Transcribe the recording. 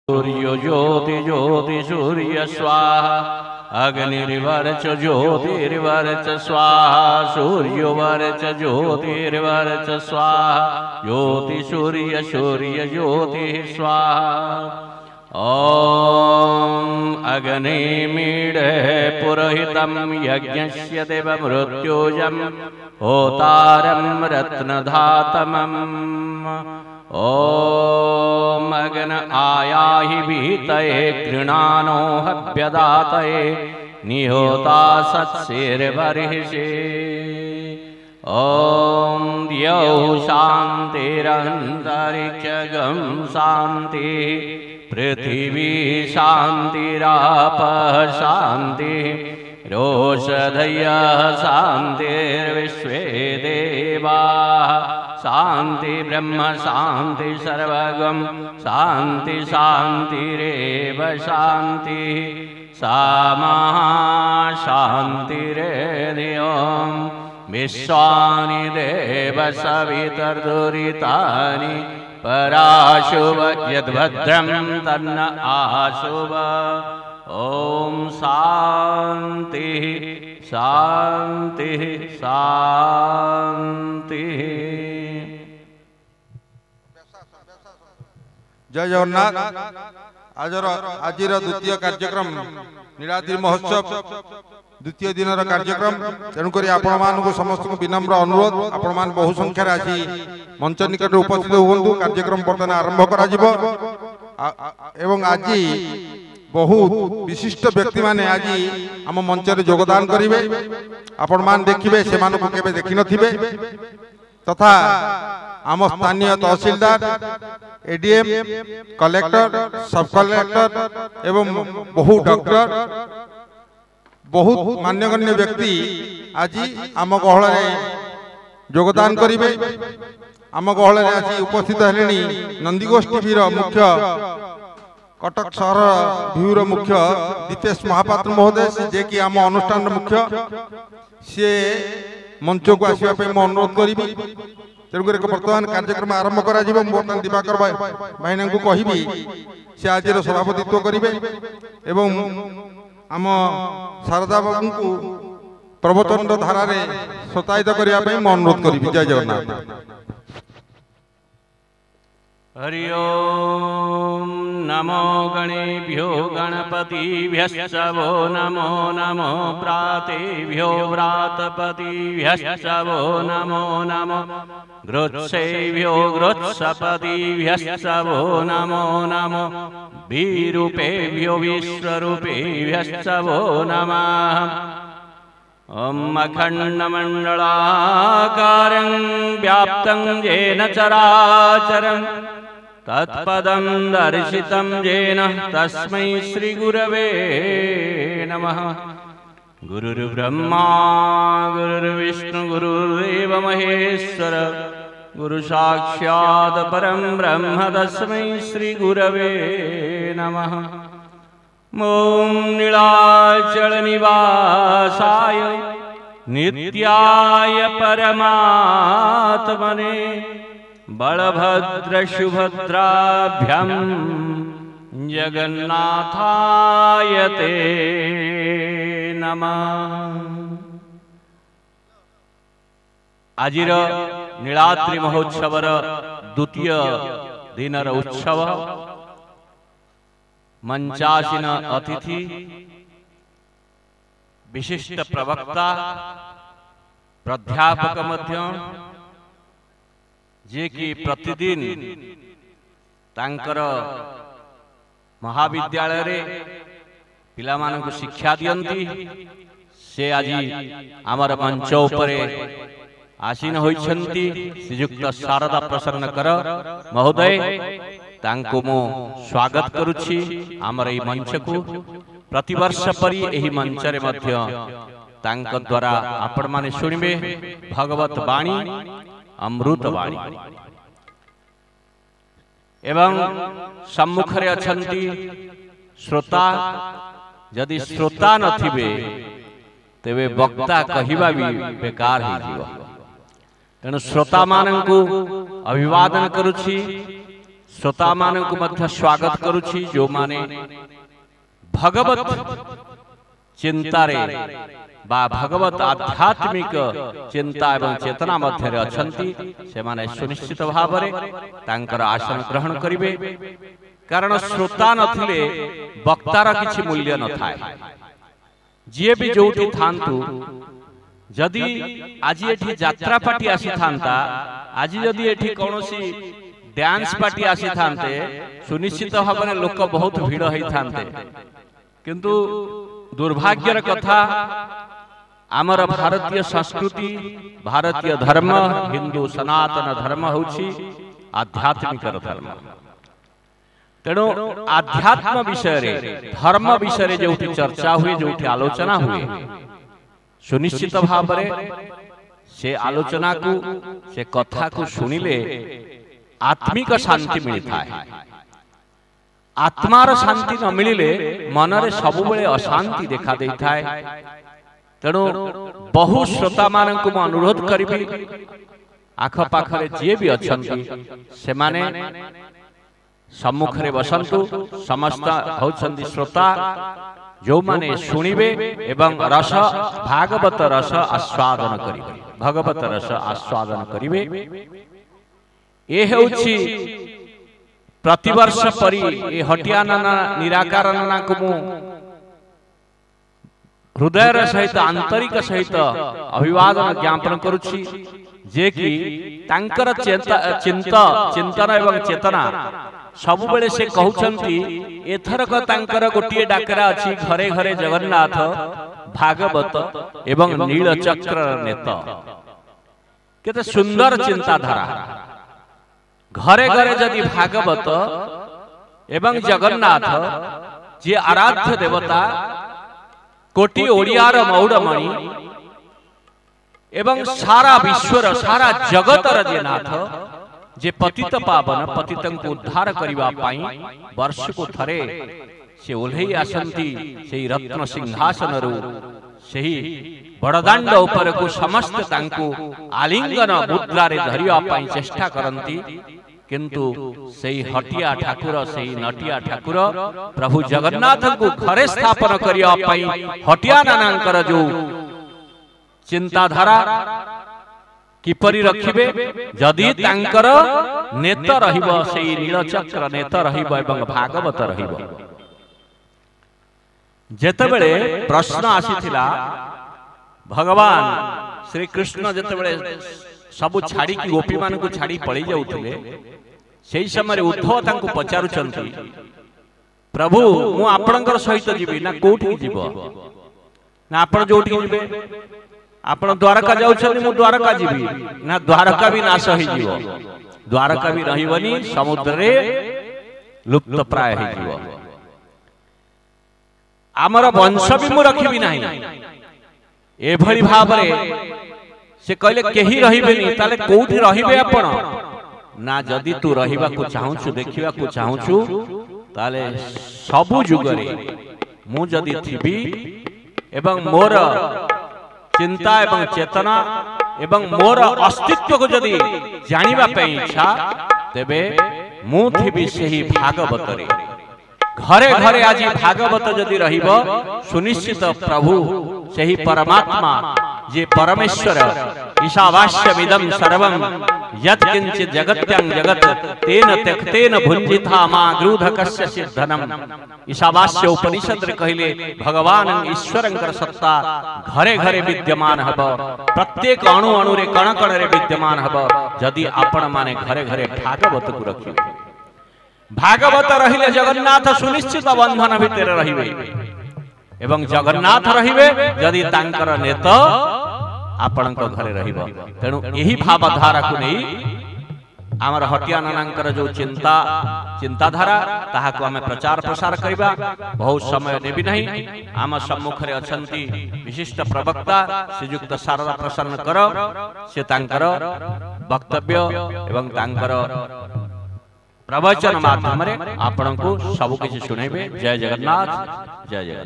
सूर्यो ज्योति ज्योति सूर्य स्वाहा अग्निर्वर्च ज्योतिर्वर्च स्वाहा सूर्यो वर्च ज्योतिर्वर्च स्वाहा ज्योति सूर्य सूर्य ज्योति स्वाहा। ओम अग्निमीढे पुरोहितं यज्ञस्य देवमृत्युजं होतारं रत्नधातमम्। ओम अग्न आयाहि भीतये गृणानो हव्यदातये निहोता सत्सिर्बर्हिषे। ओम द्यौः शान्तिरन्तरिक्षगं शान्ति पृथिवी शान्तिरापः शान्तिः रोषधयः शान्तिर्विश्वे देवाः शान्ति ब्रह्म शान्ति सर्वगं शान्ति शान्तिरेव शान्ति सामा शान्तिरेधियों विश्वानि देव सवितर्दुरितानि पराशुभ यद्भद्रं तन्न आशुभ। ओम शांति शांति शांति। जय जगन्नाथ। आजिर द्वितीय कार्यक्रम नीलाद्रि महोत्सव द्वितीय दिन कार्यक्रम तेणुक आपण मानक समस्त विनम्र अनुरोध आपण मान बहु संख्यार आसी मंच निकट उपस्थित हुंतु। कार्यक्रम बर्तमान आरंभ करा जिवो एवं आज बहुत विशिष्ट व्यक्ति माने आज आम मंच रे योगदान करिवे। आपण मान देखिबे से मानको केबे देखि नथिबे तथा आम स्थानीय तहसीलदार एडीएम कलेक्टर सब कलेक्टर एवं बहु डॉक्टर बहुत मान्यगण्य व्यक्ति आज आम गहल योगदान करिवे। आम गहल आज उपस्थित हेलेनी नंदीघोष टीवी मुख्य कटक सहर भ्यूर मुख्य दीपेश महापात्र महोदय जे कि आम अनुष्ठान मुख्य सी मंच को आसवाई अनुरोध करी। तेणुक बर्तमान कार्यक्रम आरंभ कर बर्तमान दिवाकर भाईना को कहबी से आज सभापतित्व करेंगे एवं आम शारदा बाबू को प्रवचन धारा सतायित करने अनुरोध करी। जय जगन्नाथ। हरि ओम नमो गणेभ्यो गणपतिभ्यश्च वो नमो नमो प्रातेभ्यो व्रातपतिभ्यश्च वो नमो नमो गृत्सेभ्यो गृत्सपतिभ्यश्च वो नमो नमो विरूपेभ्यो विश्वरूपेभ्यश्च वो नमः। ओम अखंडमंडलाकारं व्याप्तं येन चराचरं तत्पदं दर्शितं येन तस्मै श्री गुरवे नमः। गुरुर्ब्रह्मा गुरुर्विष्णु गुरुर्देव महेश्वर गुरु साक्षात् परं ब्रह्म तस्मै श्री गुरवे नमः। ओम नीलाचल निवासाय नित्याय परमात्मने बलभद्र सुभद्राभ्यां जगन्नाथाय ते नमः। आजिर नीलाद्रि महोत्सवर द्वितीय दिनर उत्सव मंचासीन अतिथि विशिष्ट प्रवक्ता प्राध्यापक मध्य जे कि प्रतिदिन तांकर महाविद्यालय रे पिला मानक शिक्षा दियंती से आज आमर मंच उपरे आसीन होइछंती श्रीयुक्त शारदा प्रसन्नकर महोदय तांको मो स्वागत करुछि आमर एही मंच को। प्रतिवर्ष परी एही मंच रे मध्य तांक द्वारा आपण माने सुनिबे भगवत वाणी अमृत वाणी एवं सम्मुख रे अछंती श्रोता। यदि श्रोता नथिबे तेबे वक्ता कहिबा भी बेकार हो जीव। तेणु श्रोता मानकु अभिवादन करुछि। श्रोता मानक मध्य स्वागत करुछि जो माने भगवत चिंतारे बा भगवत आध्यात्मिक चिंता एवं चेतना मध्य अछंती से माने सुनिश्चित भाव रे तांकर आसन ग्रहण करिवे कारण श्रोता नथिले वक्तार किछि मूल्य न थाए जे भी जोठी थांतु जदि आज एठी यात्रा पार्टी आसी थांता आज जदि एठी कोनोसी डांस पार्टी आसी थांते सुनिश्चित भाव रे लोक बहुत भीड़ होई थांते किंतु दुर्भाग्यर कथा आमर भारतीय संस्कृति भारतीय धर्म हिंदू सनातन धर्म होछि आध्यात्मिक धर्म तेणु आध्यात्म विषय रे धर्म विषय रे जोठी चर्चा हुए जोठी आलोचना हुए सुनिश्चित भाव रे से आलोचना को से कथा को सुनिले आत्मिक शांति मिलता है आत्मार शांति न मिलिले मन रे सब बेले अशांति देखा देता है तेणु बहु श्रोता मानक मु अनुरोध करिबी आख पाखरे जे भी अछंती से माने सम्मुखरे बसंतु समस्त होछंती श्रोता जो माने सुनिबे एवं रस भागवत रस आस्वादन करिबे भगवत रस आस्वादन करिबे ए हेउछि प्रतिवर्ष परी ए हटियाना निराकार नाना को मु हृदय सहित आंतरिक सहित अभिवादन ज्ञापन करुछि जे कि तांकर चिंतन एवं चेतना सब बेले से कहउछंती एथरक तांकर गोटिए डाकरा अछि घरे घरे जगन्नाथ भागवत एवं नीलचक्र नेत केते सुंदर चिंताधारा घरे घरे जदि भागवत एवं जगन्नाथ जे आराध्य देवता कोटि ओडियार मौड़मणि एवं सारा विश्वर सारा जगतर जे नाथ जे पतित पावन पतितं को उद्धार करिवा पाई वर्ष को थरे से ओल्हेई आसंती सेही रत्न सिंहासन रु सेही बड़दांड ऊपर को समस्त तांको आलिंगन मुद्रा रे धरिया पाई चेष्टा करंती किंतु सेही हटिया ठाकुर सेही नटिया ठाकुर प्रभु जगन्नाथ को घरे स्थापन करिया पाई हटिया नानांकर जो चिंताधारा किपरि रखिबे जदि तांकर नेत रहिबो सेही नीलचक्र नेत रहिबो एवं भागवत रहिबो जेतेबेले प्रश्न आसीथिला भगवान श्री कृष्ण जेतेबेले सबु छाड़ी की गोपी मान को छाड़ी पड़ी जाउथिले सेही समय उद्धव तांको पचारुचंती प्रभु मु आपणकर सहित जीवी ना कोठी जीव ना आपण जोठी जीवे आपण द्वारका जाउछनी मु द्वारका जीवी ना द्वारका भी नाश होई जीव द्वारका भी रहिबनी समुद्र रे लुप्त प्राय होई जीव आमर वंश भी मु रखिबी नाही एभली भाव रे से कहले केही रहिबेनी ताले कोठी रहिबे आपण ना जदि तू रहिबा को चाहूछु देखिबा को चाहूछु ताले सबु जुगरे मु जदि थिबी एवं मोर चिंता एवं चेतना एवं मोर अस्तित्व को जदि जानिबा पे इच्छा तेबे मु थिबी सेही भागवत रे घरे घरे आज भागवत जदि रहिबो सुनिश्चित प्रभु सेही परमात्मा जे परमेश्वर ईशावास्यमिदं सर्वं यत् किंचित् जगत्यं जगत् तेन त्यक्तेन भुंजिता मा ग्रूधकस्य सिद्धनम ईशावास्य उपनिषद रे कहिले भगवान ईश्वरंकर सत्ता घरे घरे विद्यमान हब प्रत्येक अणु अणु रे कण कण रे विद्यमान हब जदि आपण माने घरे घरे भागवत को रखिबे भागवत रहिले जगन्नाथ सुनिश्चित बंधन भितर रहिबे एवं जगन्नाथ रहिबे जदि तांकर नेत आपणक घरे रहिबो तेणु एही भावधारा को नहीं आमर हटिया नानांकर जो चिंताधारा ताहा को हमें प्रचार प्रसार करिबा बहुत समय देबी नहीं आम सम्मुख रे अछंती विशिष्ट प्रवक्ता श्रीयुक्त शारदा प्रसन्न कर से तांकर वक्तव्य एवं तांकर प्रवचन माध्यम रे आपन को सब किछ सुनाइबे जय जगन्नाथ जय जय।